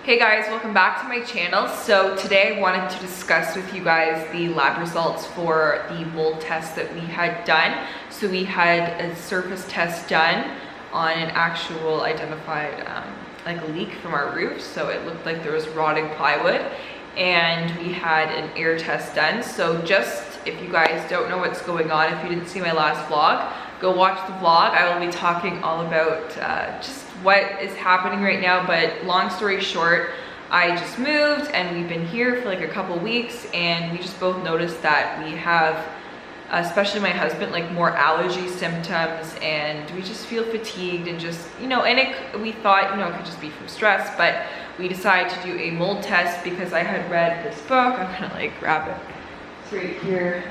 Hey guys, welcome back to my channel. So today I wanted to discuss with you guys the lab results for the mold test that we had done. So we had a surface test done on an actual identified like leak from our roof. So it looked like there was rotting plywood, and we had an air test done. So just if you guys don't know what's going on, if you didn't see my last vlog, go watch the vlog. I will be talking all about just what is happening right now, but long story short, I just moved and we've been here for like a couple weeks, and we just both noticed that we have, especially my husband, like more allergy symptoms, and we just feel fatigued and just, you know, and we thought, you know, it could just be from stress, but we decided to do a mold test because I had read this book. I'm gonna like grab it. It's right here.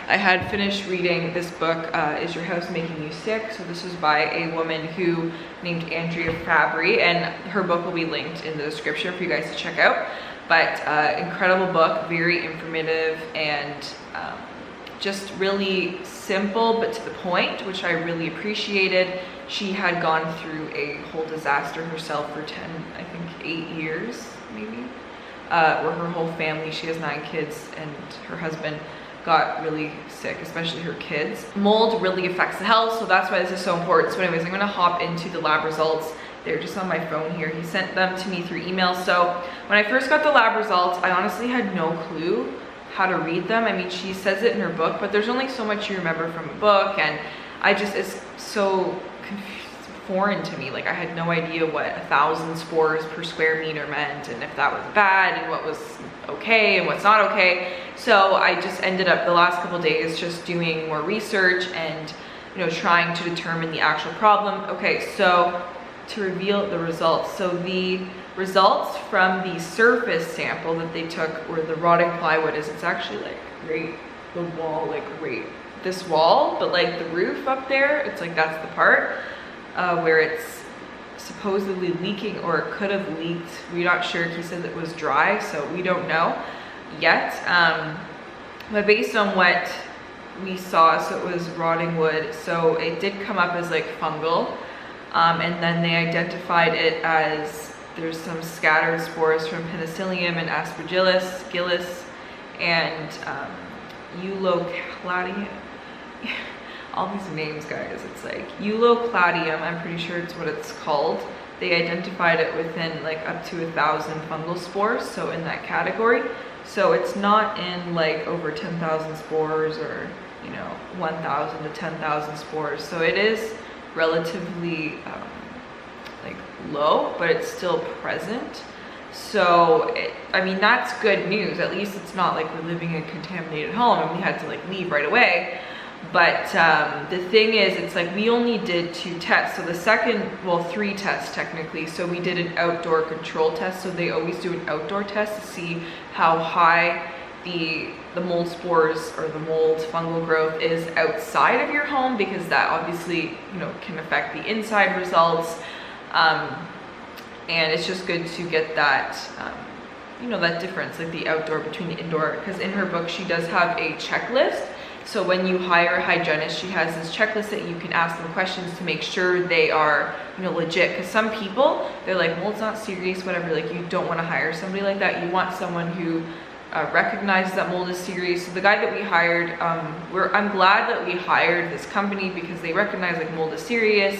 I had finished reading this book, Is Your House Making You Sick? So this was by a woman who named Andrea Fabry, and her book will be linked in the description for you guys to check out. But incredible book, very informative, and just really simple but to the point, which I really appreciated. She had gone through a whole disaster herself for 8 years maybe, where her whole family, she has 9 kids, and her husband got really sick, especially her kids. Mold really affects the health, so that's why this is so important. So anyways, I'm gonna hop into the lab results. They're just on my phone here. He sent them to me through email. So when I first got the lab results, I honestly had no clue how to read them. I mean, she says it in her book, but there's only so much you remember from a book, and it's so foreign to me. Like, I had no idea what 1,000 spores per square meter meant, and if that was bad and what was okay and what's not okay. So I just ended up the last couple days just doing more research and, you know, trying to determine the actual problem. Okay, so to reveal the results. So the results from the surface sample that they took, where the rotting plywood is, it's actually like right the wall, like right this wall, but like the roof up there, it's like that's the part where it's supposedly leaking, or it could have leaked. We're not sure. He said it was dry, so we don't know yet. But based on what we saw, so it was rotting wood, so it did come up as like fungal, and then they identified it as there's some scattered spores from Penicillium and Aspergillus, Gillis, and Eulocladium. All these names, guys, it's like Eulocladium, I'm pretty sure it's what it's called. They identified it within like up to 1,000 fungal spores, so in that category. So it's not in like over 10,000 spores, or, you know, 1,000 to 10,000 spores. So it is relatively like low, but it's still present. So I mean, that's good news. At least it's not like we're living in a contaminated home and we had to like leave right away. But the thing is, it's like we only did 2 tests. So the second, well, 3 tests technically. So we did an outdoor control test. So they always do an outdoor test to see how high the mold spores or the mold fungal growth is outside of your home, because that obviously, you know, can affect the inside results. And it's just good to get that, you know, that difference, like the outdoor between the indoor. Because in her book, she does have a checklist. So when you hire a hygienist, she has this checklist that you can ask them questions to make sure they are, you know, legit. Because some people, they're like, well, it's not serious, whatever. Like, you don't want to hire somebody like that. You want someone who recognizes that mold is serious. So the guy that we hired, I'm glad that we hired this company because they recognize like mold is serious.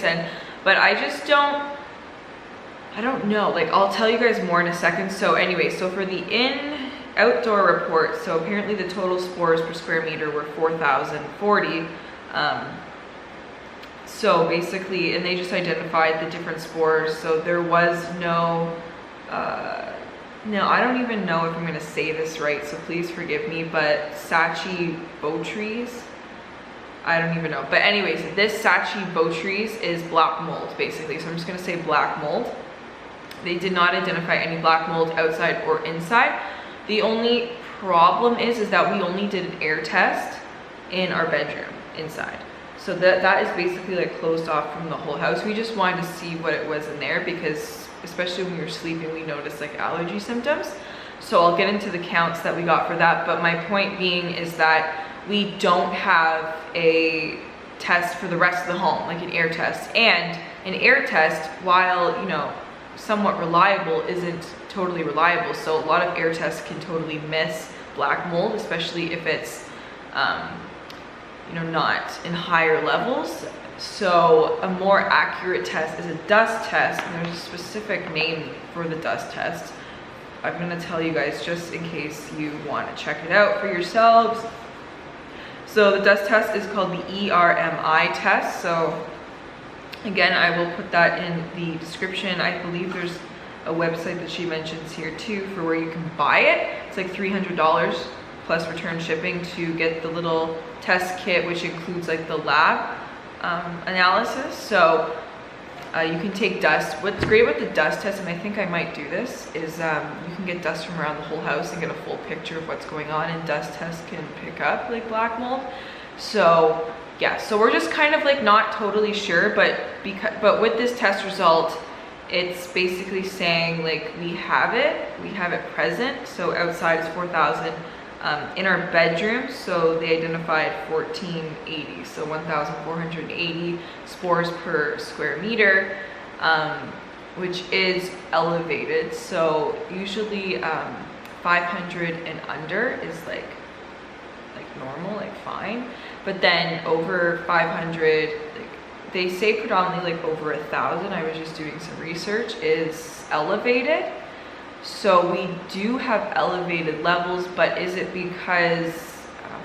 But I just don't know. Like, I'll tell you guys more in a second. So anyway, so for the outdoor report, so apparently the total spores per square meter were 4,040. So basically, and they just identified the different spores. So there was no, I don't even know if I'm gonna say this right, so please forgive me, but Sachi-Botrytis, I don't even know. But anyways, this Sachi-Botrytis is black mold, basically. So I'm just gonna say black mold. They did not identify any black mold outside or inside. The only problem is that we only did an air test in our bedroom inside. So that is basically like closed off from the whole house. We just wanted to see what it was in there, because especially when we were sleeping, we noticed like allergy symptoms. So I'll get into the counts that we got for that. But my point being is that we don't have a test for the rest of the home, like an air test. And an air test, while, you know, somewhat reliable isn't totally reliable. So a lot of air tests can totally miss black mold, especially if it's you know, not in higher levels. So a more accurate test is a dust test, and there's a specific name for the dust test. I'm gonna tell you guys just in case you want to check it out for yourselves. So the dust test is called the ERMI test. So again, I will put that in the description. I believe there's a website that she mentions here too for where you can buy it. It's like $300 plus return shipping to get the little test kit, which includes like the lab analysis. So you can take dust. What's great with the dust test, and I think I might do this, is you can get dust from around the whole house and get a full picture of what's going on, and dust tests can pick up like black mold. So yeah, so we're just kind of like not totally sure, but with this test result, it's basically saying like we have it present. So outside is 4,000. In our bedroom, so they identified 1480, so 1,480 spores per square meter, which is elevated. So usually 500 and under is like normal, like fine, but then over 500, like they say predominantly like over 1,000, I was just doing some research, is elevated. So we do have elevated levels, but is it because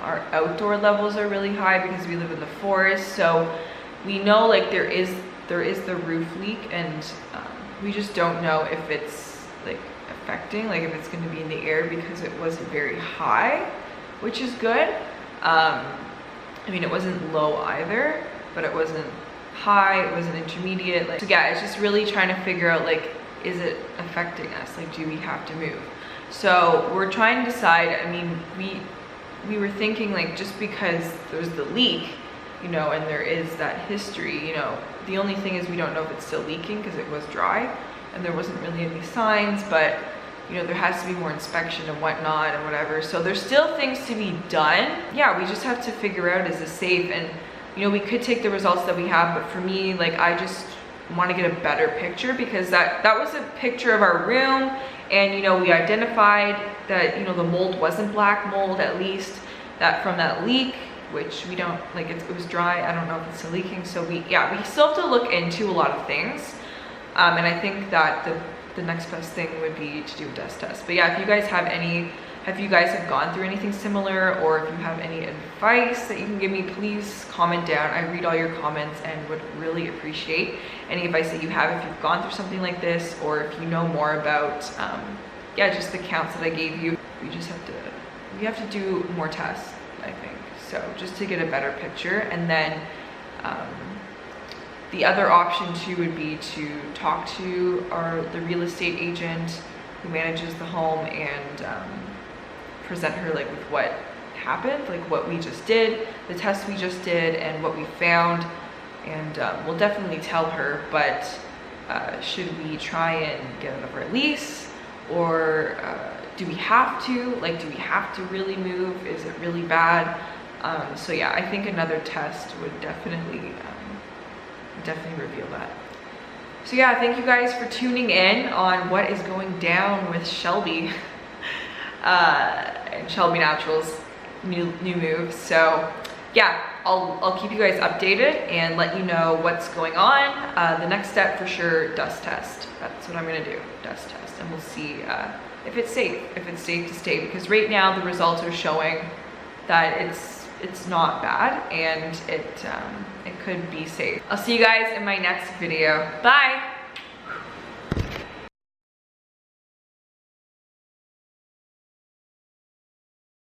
our outdoor levels are really high because we live in the forest? So we know like there is the roof leak, and we just don't know if it's like affecting, like if it's going to be in the air, because it wasn't very high, which is good. I mean, it wasn't low either, but it wasn't high, it wasn't intermediate. Like, so yeah, it's just really trying to figure out like, is it affecting us? Like, do we have to move? So we're trying to decide. I mean, we were thinking like, just because there's the leak, you know, and there is that history, you know, the only thing is we don't know if it's still leaking because it was dry and there wasn't really any signs, but you know, there has to be more inspection and whatnot and whatever. So there's still things to be done. Yeah, we just have to figure out, is it safe? And you know, we could take the results that we have, but for me, like, I just want to get a better picture, because that was a picture of our room, and you know, we identified that, you know, the mold wasn't black mold, at least that from that leak, which we don't like, it was dry. I don't know if it's still leaking. So we still have to look into a lot of things, and I think that the next best thing would be to do a dust test. But yeah, if you guys have have gone through anything similar, or if you have any advice that you can give me, please comment down. I read all your comments and would really appreciate any advice that you have if you've gone through something like this, or if you know more about yeah, just the counts that I gave you. We have to do more tests, I think, so just to get a better picture. And then the other option too would be to talk to the real estate agent who manages the home, and present her like with what happened, like what we just did, the test we just did, and what we found. And we'll definitely tell her, but should we try and get out of our lease, or do we have to? Like, do we have to really move? Is it really bad? So yeah, I think another test would definitely reveal that. So yeah, thank you guys for tuning in on what is going down with Shelby and Shelby Naturals new move. So yeah, I'll keep you guys updated and let you know what's going on. The next step for sure, dust test. That's what I'm gonna do, dust test, and we'll see if it's safe to stay, because right now the results are showing that it's not bad, and it could be safe. I'll see you guys in my next video. Bye.